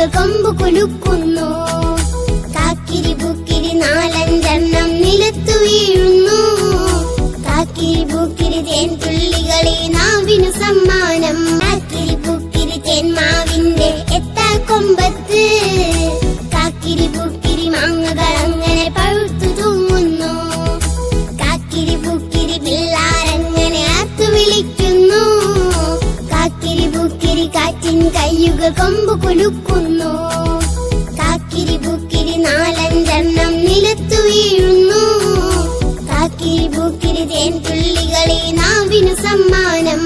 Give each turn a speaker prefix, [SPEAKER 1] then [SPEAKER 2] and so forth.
[SPEAKER 1] കയ്യുകൾ കൊമ്പ് കുലുക്കുന്നു. കാക്കിരി പൂക്കിരി നാലഞ്ചെണ്ണം നിലത്തു വീഴുന്നു. കാക്കിരി പൂക്കിരി തേൻ തുള്ളികളെ നാവിനു സമ്മാനം. കാക്കിരി പൂക്കിരി തേൻ മാവിന്റെ എത്താ കൊമ്പത്ത്. കാക്കിരി പൂക്കിരി മാങ്ങകൾ അങ്ങനെ പഴുത്തു തൂങ്ങുന്നു. കാക്കിരി പൂക്കിരി പിള്ളാരങ്ങനെ ആർത്തു വിളിക്കുന്നു. കാക്കിരി പൂക്കിരി കാറ്റിൻ കയ്യുകൾ കൊമ്പ് കുലുക്കുന്നു. കാക്കിരി പൂക്കിരി നാലഞ്ചെണ്ണം നിലത്തു വീഴുന്നു. കാക്കിരി പൂക്കിരി തേൻ തുള്ളികളെ നാവിനു സമ്മാനം.